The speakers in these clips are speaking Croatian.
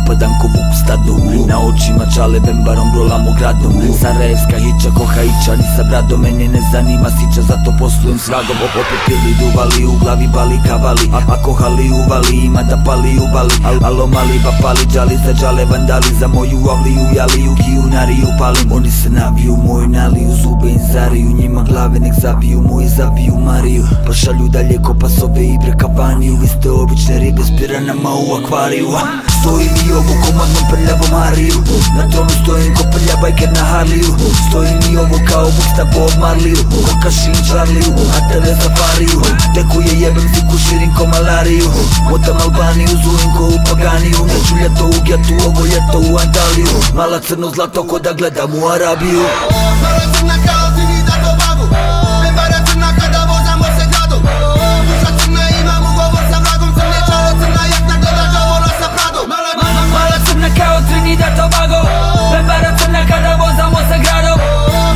upadam ko vuk u stadu. Na očima čale bembarom rolamo gradom. Sarajevska hića ko haića, ni sa bradom. Mene ne zanima sića, zato poslujem s vragom. Opet pili duvali, u glavi bali kavali. Ako hali uvali, ima da pali uvali. Alo mali ba pali, džali za džale vandali. Za moju avliju, jaliju, kijunariju palim. Oni se naviju, moj naliju, zube im zariju. Njima glave nek zaviju, moji zaviju Mariju. Pa šalju dalje ko pasove i prekavaniju. Vi ste obične ribe s piranama u akvariju. Stojim i ovo komadnom prljavom Hariju. Na tronu stojim ko prlja bajker na Harliju. Stojim i ovo kao buksta Bob Marliju. Ko Kašin Charliju, a tebe Safariju. Tekuje jebem ziku širim ko malariju. Motam Albaniju, zujim ko u Paganiju. Neću ljeto u getu, ovo ljeto u Antaliju. Mala crno zlato ko da gledam u Arabiju. Mala crna kao Trinidad Tobago. Bembara crna kada vozamo se gradom. Duša crna imam ugovor sa vragom. Crne čale crna jakna gleda Đavola sa Pradom. Mala crna kao Trinidad Tobago. Bembara crna kada vozamo se gradom.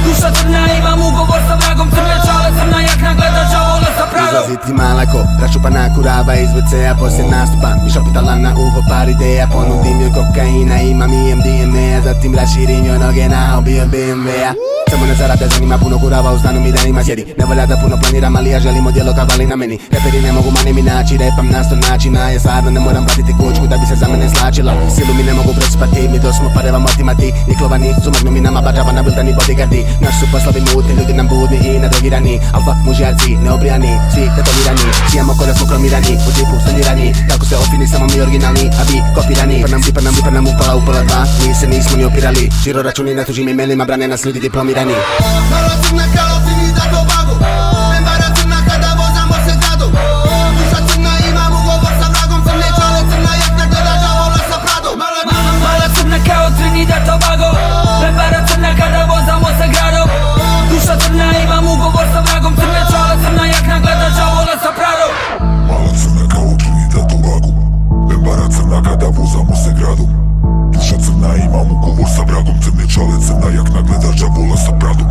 Duša crna imam ugovor sa vragom. Crne čale crna jakna gleda Đavola sa Pradom. Izlaziti malako, rašupana kurava iz WC-a poslije nastupa. Mi šopitala na uho par ideja. Ponudim joj kokaina, imam i MDMA. Zatim raširim joj noge na obio BMW-a. Samo ne zarade, zanima puno kurava u stanu mi danima sjedi. Ne volja da puno planiram, ali ja želim odjelo kavali na meni. Reperi ne mogu mani mi naći, repam na 100 načina. Ja stvarno ne moram platiti kućku da bi se za mene slačila. Silu mi ne mogu presipati, mi to smo parevam otimati. Niklovani su magnuminama, bađava na bildani bodyguardi. Naši su poslovi mutni, ljudi nam budni i nadogirani. Alfa mužjarci, neobrijani, svi tetovirani. Sijamo ko da smo kromirani, u džipu sanirani. Kako se ofini, samo mi originalni, a vi kopirani. Sipa nam upala u pola dva, mi se nismo ni opirali. Žiro računi na tužim imenima, brane nas ljudi diplomirani. Mala crna kao Trinidad Tobago. Bembara crna kada vozamo se gradom. Duša crna imam ugovor sa vragom. Crne čale crna jakna gleda Đavola sa Pradom. Mala crna kao Trinidad Tobago. Bembara crna kada vozamo se gradom. Duša crna imam ugovor sa vragom. Crne čale crna jakna gleda Đavola sa Pradom. Mala crna kao Trinidad Tobago. Bembara crna kada vozamo se gradom. Duša crna imam ugovor sa vragom. Crne čale crna jakna gleda Đavola sa Pradom.